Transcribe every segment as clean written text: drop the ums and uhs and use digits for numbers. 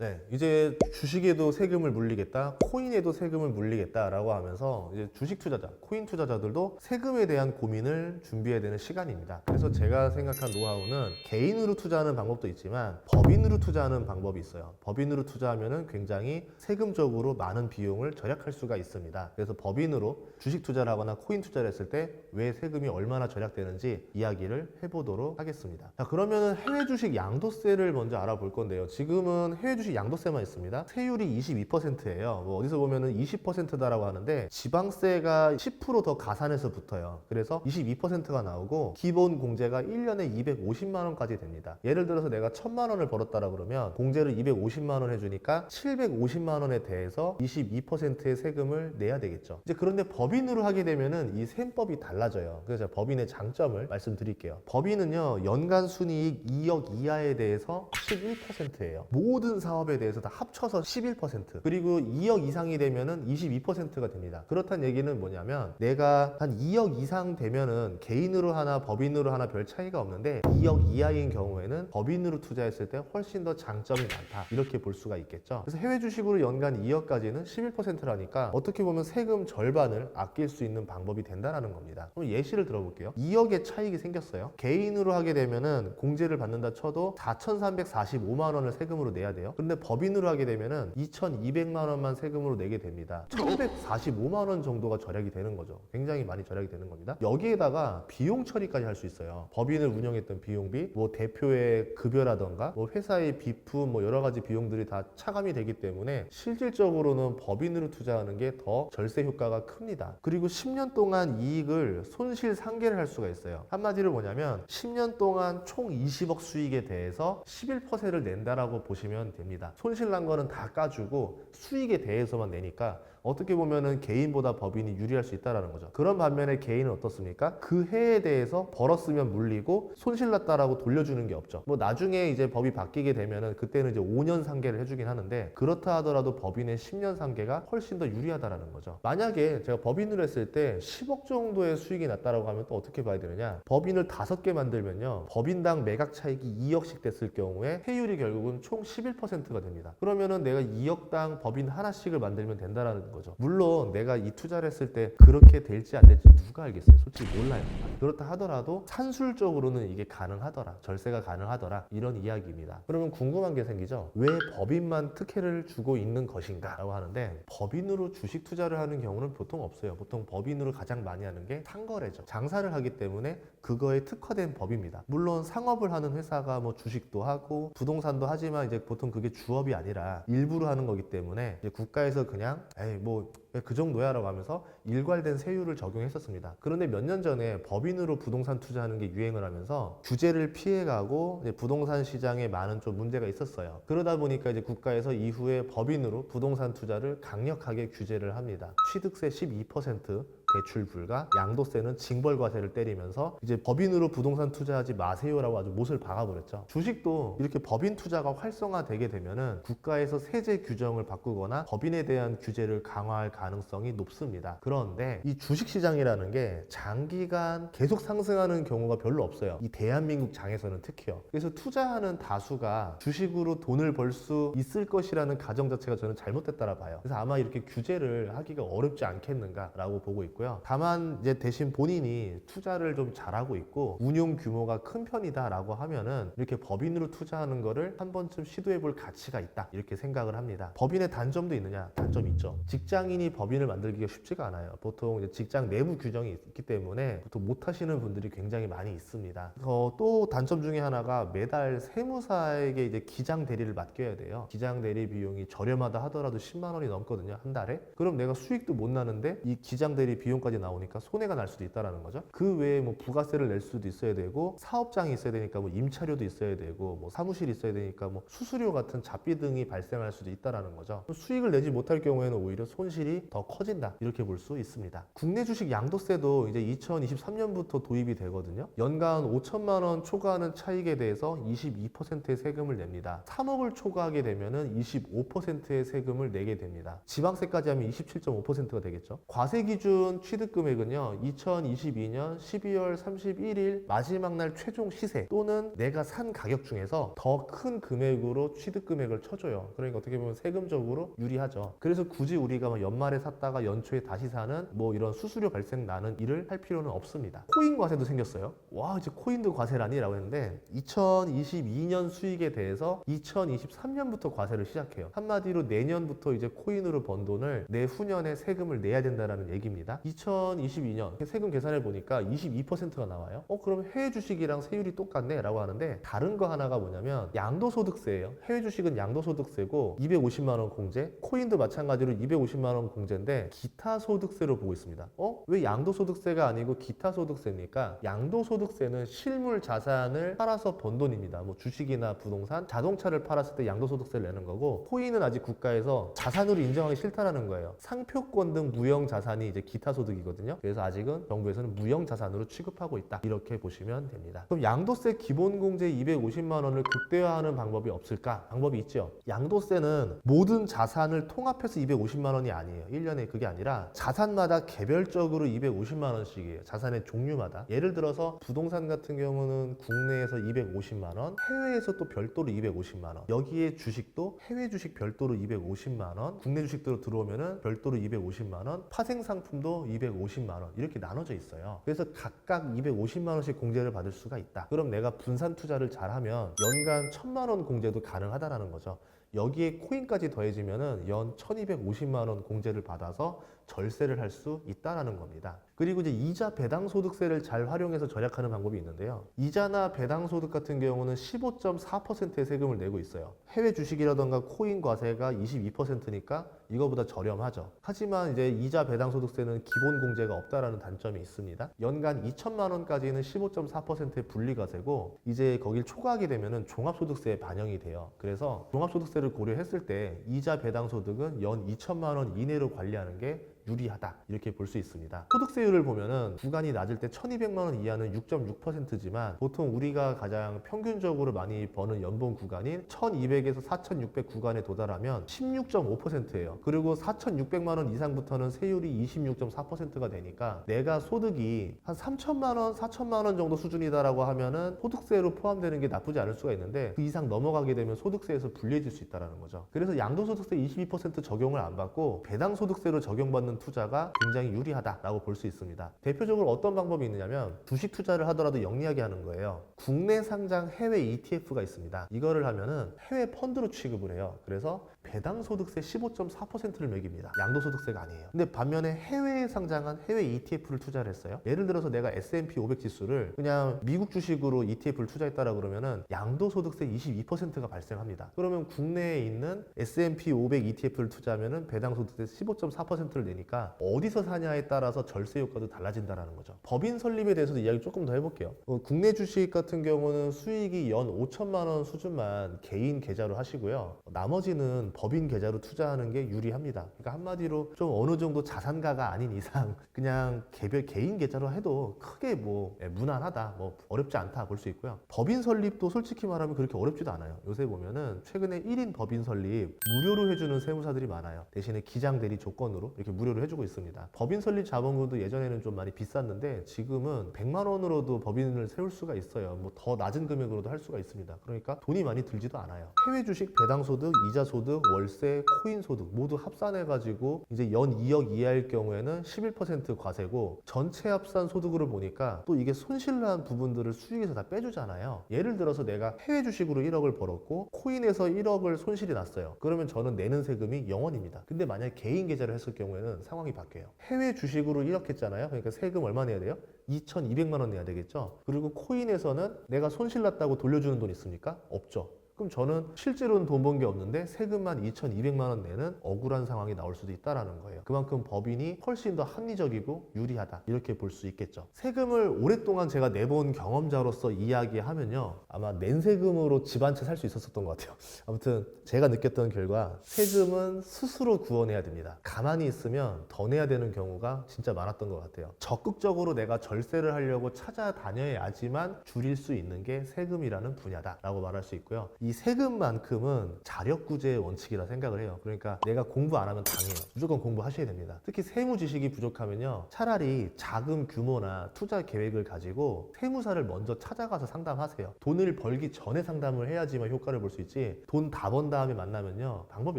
네, 이제 주식에도 세금을 물리겠다, 코인에도 세금을 물리겠다라고 하면서 이제 주식 투자자, 코인 투자자들도 세금에 대한 고민을 준비해야 되는 시간입니다. 그래서 제가 생각한 노하우는 개인으로 투자하는 방법도 있지만 법인으로 투자하는 방법이 있어요. 법인으로 투자하면은 굉장히 세금적으로 많은 비용을 절약할 수가 있습니다. 그래서 법인으로 주식 투자를 하거나 코인 투자를 했을 때 왜 세금이 얼마나 절약되는지 이야기를 해보도록 하겠습니다. 자, 그러면은 해외 주식 양도세를 먼저 알아볼 건데요. 지금은 해외 주식 양도세만 있습니다. 세율이 22%예요. 뭐 어디서 보면은 20%다라고 하는데 지방세가 10% 더 가산해서 붙어요. 그래서 22%가 나오고 기본 공제가 1년에 250만 원까지 됩니다. 예를 들어서 내가 1000만 원을 벌었다라 그러면 공제를 250만 원 해주니까 750만 원에 대해서 22%의 세금을 내야 되겠죠. 이제 그런데 법인으로 하게 되면은 이 셈법이 달라져요. 그래서 제가 법인의 장점을 말씀드릴게요. 법인은요, 연간 순이익 2억 이하에 대해서 11%예요. 모든 사업에 대해서 다 합쳐서 11%. 그리고 2억 이상이 되면은 22%가 됩니다. 그렇다는 얘기는 뭐냐면 내가 한 2억 이상 되면은 개인으로 하나 법인으로 하나 별 차이가 없는데 2억 이하인 경우에는 법인으로 투자했을 때 훨씬 더 장점이 많다. 이렇게 볼 수가 있겠죠. 그래서 해외 주식으로 연간 2억까지는 11%라니까 어떻게 보면 세금 절반을 아낄 수 있는 방법이 된다는 겁니다. 그럼 예시를 들어볼게요. 2억의 차익이 생겼어요. 개인으로 하게 되면은 공제를 받는다 쳐도 4,345만 원을 세금으로 내야 돼요. 그런데 법인으로 하게 되면은 2,200만 원만 세금으로 내게 됩니다. 1,145만 원 정도가 절약이 되는 거죠. 굉장히 많이 절약이 되는 겁니다. 여기에다가 비용 처리까지 할 수 있어요. 법인을 운영했던 비용비, 뭐 대표의 급여라던가 뭐 회사의 비품, 뭐 여러 가지 비용들이 다 차감이 되기 때문에 실질적으로는 법인으로 투자하는 게 더 절세 효과가 큽니다. 그리고 10년 동안 이익을 손실 상계를 할 수가 있어요. 한마디로 뭐냐면 10년 동안 총 20억 수익에 대해서 11%를 낸다라고 보시면 됩니다. 손실 난 거는 다 까주고 수익에 대해서만 내니까 어떻게 보면은 개인보다 법인이 유리할 수 있다는 거죠. 그런 반면에 개인은 어떻습니까? 그 해에 대해서 벌었으면 물리고 손실 났다라고 돌려주는 게 없죠. 뭐 나중에 이제 법이 바뀌게 되면은 그때는 이제 5년 상계를 해주긴 하는데 그렇다 하더라도 법인의 10년 상계가 훨씬 더 유리하다라는 거죠. 만약에 제가 법인으로 했을 때 10억 정도의 수익이 났다라고 하면 또 어떻게 봐야 되느냐? 법인을 5개 만들면요, 법인당 매각 차익이 2억씩 됐을 경우에 회율이 결국은 총 11%가 됩니다. 그러면은 내가 2억당 법인 하나씩을 만들면 된다라는 거죠. 물론 내가 이 투자를 했을 때 그렇게 될지 안 될지 누가 알겠어요? 솔직히 몰라요. 그렇다 하더라도 산술적으로는 이게 가능하더라, 절세가 가능하더라, 이런 이야기입니다. 그러면 궁금한 게 생기죠. 왜 법인만 특혜를 주고 있는 것인가 라고 하는데, 법인으로 주식 투자를 하는 경우는 보통 없어요. 보통 법인으로 가장 많이 하는 게 상거래죠. 장사를 하기 때문에 그거에 특화된 법입니다. 물론 상업을 하는 회사가 뭐 주식도 하고 부동산도 하지만 이제 보통 그게 주업이 아니라 일부러 하는 거기 때문에 이제 국가에서 그냥 에이 뭐 그 정도야 라고 하면서 일괄된 세율을 적용했었습니다. 그런데 몇 년 전에 법인으로 부동산 투자하는 게 유행을 하면서 규제를 피해가고 이제 부동산 시장에 많은 좀 문제가 있었어요. 그러다 보니까 이제 국가에서 이후에 법인으로 부동산 투자를 강력하게 규제를 합니다. 취득세 12%, 대출 불가, 양도세는 징벌과세를 때리면서 이제 법인으로 부동산 투자하지 마세요라고 아주 못을 박아버렸죠. 주식도 이렇게 법인 투자가 활성화되게 되면은 국가에서 세제 규정을 바꾸거나 법인에 대한 규제를 강화할 가능성이 높습니다. 그런데 이 주식시장이라는 게 장기간 계속 상승하는 경우가 별로 없어요. 이 대한민국 장에서는 특히요. 그래서 투자하는 다수가 주식으로 돈을 벌 수 있을 것이라는 가정 자체가 저는 잘못됐다라 봐요. 그래서 아마 이렇게 규제를 하기가 어렵지 않겠는가라고 보고 있고요. 다만 이제 대신 본인이 투자를 좀 잘하고 있고 운용 규모가 큰 편이다라고 하면은 이렇게 법인으로 투자하는 거를 한 번쯤 시도해 볼 가치가 있다, 이렇게 생각을 합니다. 법인의 단점도 있느냐? 단점이 있죠. 직장인이 법인을 만들기가 쉽지가 않아요. 보통 이제 직장 내부 규정이 있기 때문에 보통 못 하시는 분들이 굉장히 많이 있습니다. 또 단점 중에 하나가 매달 세무사에게 이제 기장 대리를 맡겨야 돼요. 기장 대리 비용이 저렴하다 하더라도 10만 원이 넘거든요, 한 달에. 그럼 내가 수익도 못 나는데 이 기장 대리 비용까지 나오니까 손해가 날 수도 있다라는 거죠. 그 외에 뭐 부가세를 낼 수도 있어야 되고 사업장이 있어야 되니까 뭐 임차료도 있어야 되고 뭐 사무실이 있어야 되니까 뭐 수수료 같은 잡비 등이 발생할 수도 있다라는 거죠. 수익을 내지 못할 경우에는 오히려 손실이 더 커진다, 이렇게 볼 수 있습니다. 국내 주식 양도세도 이제 2023년부터 도입이 되거든요. 연간 5천만 원 초과하는 차익에 대해서 22%의 세금을 냅니다. 3억을 초과하게 되면은 25%의 세금을 내게 됩니다. 지방세까지 하면 27.5%가 되겠죠. 과세 기준 지금 취득 금액은요, 2022년 12월 31일 마지막 날 최종 시세 또는 내가 산 가격 중에서 더 큰 금액으로 취득 금액을 쳐줘요. 그러니까 어떻게 보면 세금적으로 유리하죠. 그래서 굳이 우리가 막 연말에 샀다가 연초에 다시 사는 뭐 이런 수수료 발생 나는 일을 할 필요는 없습니다. 코인 과세도 생겼어요. 와, 이제 코인도 과세라니? 라고 했는데 2022년 수익에 대해서 2023년부터 과세를 시작해요. 한마디로 내년부터 이제 코인으로 번 돈을 내후년에 세금을 내야 된다는 얘기입니다. 2022년 세금 계산해 보니까 22%가 나와요. 그럼 해외 주식이랑 세율이 똑같네? 라고 하는데 다른 거 하나가 뭐냐면 양도소득세예요. 해외 주식은 양도소득세고 250만 원 공제, 코인도 마찬가지로 250만 원 공제인데 기타 소득세로 보고 있습니다. 왜 양도소득세가 아니고 기타 소득세입니까? 양도소득세는 실물 자산을 팔아서 번 돈입니다. 뭐 주식이나 부동산, 자동차를 팔았을 때 양도소득세를 내는 거고, 코인은 아직 국가에서 자산으로 인정하기 싫다라는 거예요. 상표권 등 무형 자산이 이제 기타 소득이거든요. 그래서 아직은 정부에서는 무형 자산으로 취급하고 있다. 이렇게 보시면 됩니다. 그럼 양도세 기본 공제 250만 원을 극대화하는 방법이 없을까? 방법이 있죠. 양도세는 모든 자산을 통합해서 250만 원이 아니에요. 1년에 그게 아니라 자산마다 개별적으로 250만 원씩이에요. 자산의 종류마다. 예를 들어서 부동산 같은 경우는 국내에서 250만 원, 해외에서 또 별도로 250만 원. 여기에 주식도 해외 주식 별도로 250만 원, 국내 주식으로 들어오면은 별도로 250만 원, 파생 상품도 250만 원 이렇게 나눠져 있어요. 그래서 각각 250만 원씩 공제를 받을 수가 있다. 그럼 내가 분산 투자를 잘하면 연간 1000만 원 공제도 가능하다라는 거죠. 여기에 코인까지 더해지면은 연 1250만 원 공제를 받아서 절세를 할 수 있다라는 겁니다. 그리고 이제 이자 배당 소득세를 잘 활용해서 절약하는 방법이 있는데요. 이자나 배당 소득 같은 경우는 15.4%의 세금을 내고 있어요. 해외 주식이라던가 코인 과세가 22%니까 이거보다 저렴하죠. 하지만 이제 이자 배당 소득세는 기본 공제가 없다라는 단점이 있습니다. 연간 2천만 원까지는 15.4%의 분리과세고 이제 거길 초과하게 되면은 종합소득세에 반영이 돼요. 그래서 종합소득세를 고려했을 때 이자 배당 소득은 연 2천만 원 이내로 관리하는 게 유리하다 이렇게 볼 수 있습니다. 소득세율을 보면은 구간이 낮을 때 1200만 원 이하는 6.6%지만 보통 우리가 가장 평균적으로 많이 버는 연봉 구간인 1200에서 4600 구간에 도달하면 16.5%예요. 그리고 4600만 원 이상부터는 세율이 26.4%가 되니까 내가 소득이 한 3000만 원, 4000만 원 정도 수준이다라고 하면은 소득세로 포함되는 게 나쁘지 않을 수가 있는데 그 이상 넘어가게 되면 소득세에서 불리해질 수 있다는 거죠. 그래서 양도소득세 22% 적용을 안 받고 배당소득세로 적용받는 투자가 굉장히 유리하다라고 볼 수 있습니다. 대표적으로 어떤 방법이 있느냐면 주식 투자를 하더라도 영리하게 하는 거예요. 국내 상장 해외 ETF가 있습니다. 이거를 하면은 해외 펀드로 취급을 해요. 그래서 배당소득세 15.4%를 매깁니다. 양도소득세가 아니에요. 근데 반면에 해외에 상장한 해외 ETF를 투자를 했어요. 예를 들어서 내가 S&P 500 지수를 그냥 미국 주식으로 ETF를 투자했다라 그러면은 양도소득세 22%가 발생합니다. 그러면 국내에 있는 S&P 500 ETF를 투자하면은 배당소득세 15.4%를 내니까 어디서 사냐에 따라서 절세 효과도 달라진다는 거죠. 법인 설립에 대해서도 이야기 조금 더 해볼게요. 국내 주식 같은 경우는 수익이 연 5천만 원 수준만 개인 계좌로 하시고요. 나머지는 법인 계좌로 투자하는 게 유리합니다. 그러니까 한마디로 좀 어느 정도 자산가가 아닌 이상 그냥 개별 개인 계좌로 해도 크게 뭐 무난하다, 뭐 어렵지 않다 볼 수 있고요. 법인 설립도 솔직히 말하면 그렇게 어렵지도 않아요. 요새 보면은 최근에 1인 법인 설립 무료로 해주는 세무사들이 많아요. 대신에 기장 대리 조건으로 이렇게 무료로 해주고 있습니다. 법인 설립 자본금도 예전에는 좀 많이 비쌌는데 지금은 100만 원으로도 법인을 세울 수가 있어요. 뭐 더 낮은 금액으로도 할 수가 있습니다. 그러니까 돈이 많이 들지도 않아요. 해외 주식, 배당 소득, 이자 소득, 월세, 코인 소득 모두 합산해 가지고 이제 연 2억 이하일 경우에는 11% 과세고 전체 합산 소득으로 보니까 또 이게 손실난 부분들을 수익에서 다 빼주잖아요. 예를 들어서 내가 해외 주식으로 1억을 벌었고 코인에서 1억을 손실이 났어요. 그러면 저는 내는 세금이 0원입니다. 근데 만약에 개인 계좌를 했을 경우에는 상황이 바뀌어요. 해외 주식으로 1억 했잖아요. 그러니까 세금 얼마 내야 돼요? 2200만 원 내야 되겠죠. 그리고 코인에서는 내가 손실 났다고 돌려주는 돈 있습니까? 없죠. 그럼 저는 실제로는 돈 번 게 없는데 세금만 2200만 원 내는 억울한 상황이 나올 수도 있다는 거예요. 그만큼 법인이 훨씬 더 합리적이고 유리하다 이렇게 볼 수 있겠죠. 세금을 오랫동안 제가 내본 경험자로서 이야기하면요, 아마 낸 세금으로 집 한 채 살 수 있었던 것 같아요. 아무튼 제가 느꼈던 결과 세금은 스스로 구원해야 됩니다. 가만히 있으면 더 내야 되는 경우가 진짜 많았던 것 같아요. 적극적으로 내가 절세를 하려고 찾아다녀야지만 줄일 수 있는 게 세금이라는 분야다라고 말할 수 있고요. 이 세금만큼은 자력구제의 원칙이라 생각을 해요. 그러니까 내가 공부 안 하면 당해요. 무조건 공부하셔야 됩니다. 특히 세무 지식이 부족하면요, 차라리 자금 규모나 투자 계획을 가지고 세무사를 먼저 찾아가서 상담하세요. 돈을 벌기 전에 상담을 해야지만 효과를 볼 수 있지, 돈 다 번 다음에 만나면요 방법이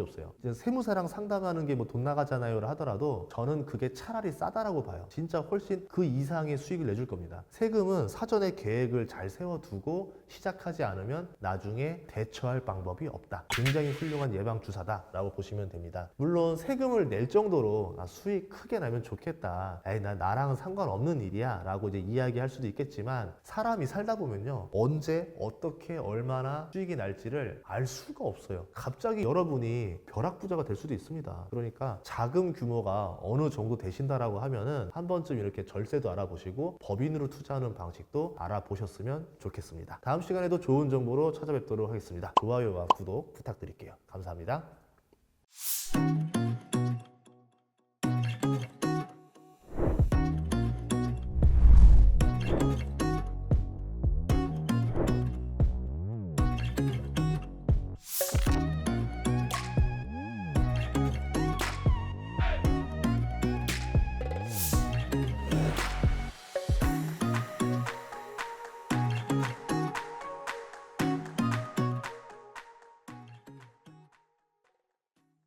없어요. 이제 세무사랑 상담하는 게 뭐 돈 나가잖아요 하더라도 저는 그게 차라리 싸다라고 봐요. 진짜 훨씬 그 이상의 수익을 내줄 겁니다. 세금은 사전에 계획을 잘 세워두고 시작하지 않으면 나중에 대처할 방법이 없다. 굉장히 훌륭한 예방주사다라고 보시면 됩니다. 물론 세금을 낼 정도로 수익 크게 나면 좋겠다, 에이 나랑은 상관없는 일이야 라고 이제 이야기할 수도 있겠지만, 사람이 살다 보면요 언제 어떻게 얼마나 수익이 날지를 알 수가 없어요. 갑자기 여러분이 벼락부자가 될 수도 있습니다. 그러니까 자금 규모가 어느 정도 되신다라고 하면은 한 번쯤 이렇게 절세도 알아보시고 법인으로 투자하는 방식도 알아보셨으면 좋겠습니다. 다음 시간에도 좋은 정보로 찾아뵙도록 하겠습니다. 좋아요와 구독 부탁드릴게요. 감사합니다.